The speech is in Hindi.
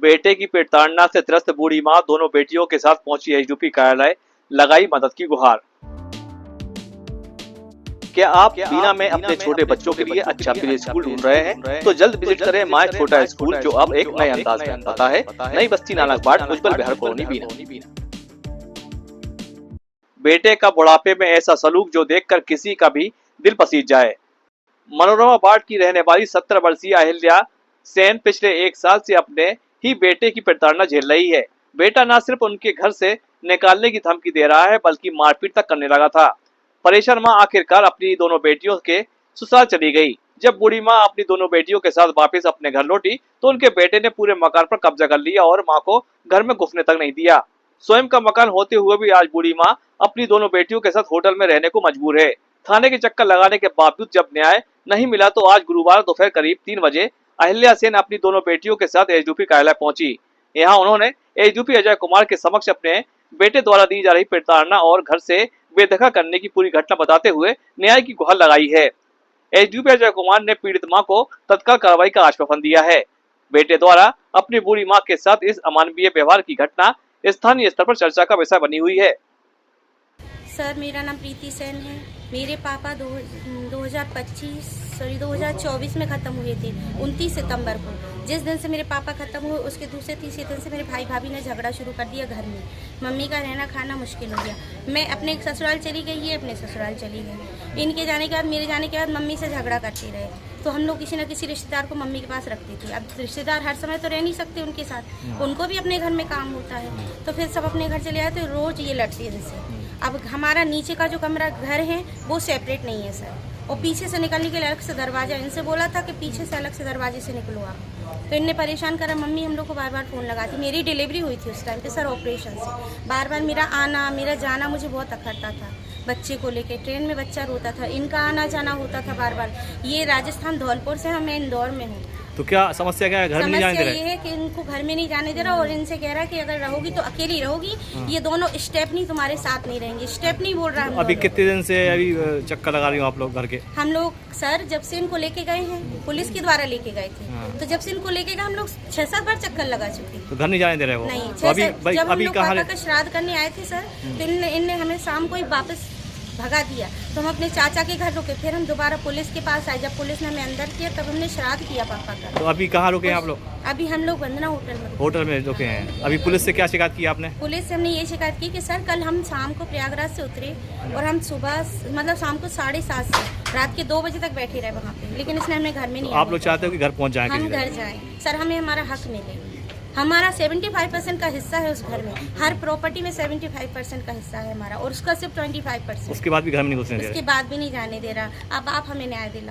बेटे की प्रताड़ना से त्रस्त बूढ़ी मां दोनों बेटियों के साथ पहुंची एसडीओपी कार्यालय, लगाई मदद की गुहार। क्या आप बीना में अपने छोटे बच्चों के लिए अच्छा प्ले स्कूल ढूंढ रहे हैं? तो जल्द विजिट करें माय छोटा स्कूल, जो अब एक नए अंदाज में आता है। नई बस्ती नानकबाट, उज्जवल बिहार कॉलोनी, बीना। बेटे का बुढ़ापे में ऐसा सलूक जो देखकर किसी का भी दिल पसीज जाए। मनोरमा बाट की रहने वाली 17 वर्षीय अहिल्या सेन पिछले 1 साल से अपने ही बेटे की प्रताड़ना झेल रही है। बेटा न सिर्फ उनके घर से निकालने की धमकी दे रहा है, बल्कि मारपीट तक करने लगा था। परेशान मां आखिरकार अपनी दोनों बेटियों के ससुराल चली गई। जब बूढ़ी मां अपनी दोनों बेटियों के साथ वापस अपने घर लौटी तो उनके बेटे ने पूरे मकान पर कब्जा कर लिया और मां को घर में घुसने तक नहीं दिया। स्वयं का मकान होते हुए भी आज बूढ़ी मां अपनी दोनों बेटियों के साथ होटल में रहने को मजबूर है। थाने के चक्कर लगाने के बावजूद जब न्याय नहीं मिला तो आज गुरुवार दोपहर करीब 3 बजे अहिल्या सेन अपनी दोनों बेटियों के साथ एसडीओपी कार्यालय पहुंची। यहाँ उन्होंने एसडीओपी अजय कुमार के समक्ष अपने बेटे द्वारा दी जा रही प्रताड़ना और घर से बेदखल करने की पूरी घटना बताते हुए न्याय की गुहार लगाई है। एसडीओपी अजय कुमार ने पीड़ित मां को तत्काल कार्रवाई का आश्वासन दिया है। बेटे द्वारा अपनी बूढ़ी मां के साथ इस अमानवीय व्यवहार की घटना स्थानीय स्तर पर चर्चा का विषय बनी हुई है। सर, मेरा नाम प्रीति सेन है। मेरे पापा 2024 में ख़त्म हुए थे, 29 सितंबर को। जिस दिन से मेरे पापा ख़त्म हुए उसके दूसरे तीसरे दिन से मेरे भाई भाभी ने झगड़ा शुरू कर दिया घर में। मम्मी का रहना खाना मुश्किल हो गया। मैं अपने ससुराल चली गई, ये अपने ससुराल चली गई। इनके जाने के बाद, मेरे जाने के बाद मम्मी से झगड़ा करते रहे। तो हम लोग किसी न किसी रिश्तेदार को मम्मी के पास रखते थे। अब रिश्तेदार हर समय तो रह नहीं सकते उनके साथ, उनको भी अपने घर में काम होता है। तो फिर सब अपने घर चले आए तो रोज़ ये लड़ते हैं इनसे। अब हमारा नीचे का जो कमरा घर है वो सेपरेट नहीं है सर, और पीछे से निकलने के लिए अलग से दरवाजा। इनसे बोला था कि पीछे से अलग से दरवाजे से निकलो आप, तो इनने परेशान करा। मम्मी हम लोग को बार बार फ़ोन लगाती। मेरी डिलीवरी हुई थी उस टाइम पे सर, ऑपरेशन से। बार बार मेरा आना मेरा जाना मुझे बहुत अखरता था। बच्चे को लेके ट्रेन में बच्चा रोता था, इनका आना जाना होता था बार बार। ये राजस्थान धौलपुर से, मैं इंदौर में हूँ। तो क्या समस्या क्या है? घर में नहीं जाने दे रहा? समस्या ये है कि इनको घर में नहीं जाने दे रहा, और इनसे कह रहा है कि अगर रहोगी तो अकेली रहोगी। ये दोनों स्टेपनी तुम्हारे साथ नहीं रहेंगे। स्टेपनी बोल रहा है। अभी कितने दिन से अभी चक्कर लगा रही हो आप लोग घर के? हम लोग सर जब से इनको लेके गए हैं, पुलिस के द्वारा लेके गए थे, तो जब से इनको लेके गए हम लोग 6-7 बार चक्कर लगा चुके। तो घर नहीं जाने दे रहे हो? नहीं, तो जब हम लोग पापा का श्राद्ध करने आए थे सर, तो इनने हमें शाम को ही वापस भगा दिया। तो हम अपने चाचा के घर रुके, फिर हम दोबारा पुलिस के पास आए। जब पुलिस ने हमें अंदर किया तब हमने श्राद्ध किया पापा का। तो अभी कहाँ रुके हैं आप लोग? अभी हम लोग वंदना होटल में। होटल में रुके हैं। अभी पुलिस से क्या शिकायत की आपने? पुलिस से हमने ये शिकायत की कि सर कल हम शाम को प्रयागराज से उतरे और हम सुबह मतलब शाम को 7:30 से रात के 2 बजे तक बैठे रहे वहाँ पे, लेकिन इसने हमें घर में नहीं। आप लोग चाहते हो कि घर पहुँच जाए? हम घर जाएं सर, हमें हमारा हक मिले। हमारा 75% का हिस्सा है उस घर में। हर प्रॉपर्टी में 75% का हिस्सा है हमारा, और उसका सिर्फ 25%। उसके बाद भी घर में नहीं घुसने दे रहा? उसके बाद भी नहीं जाने दे रहा। अब आप हमें न्याय दिलाओ।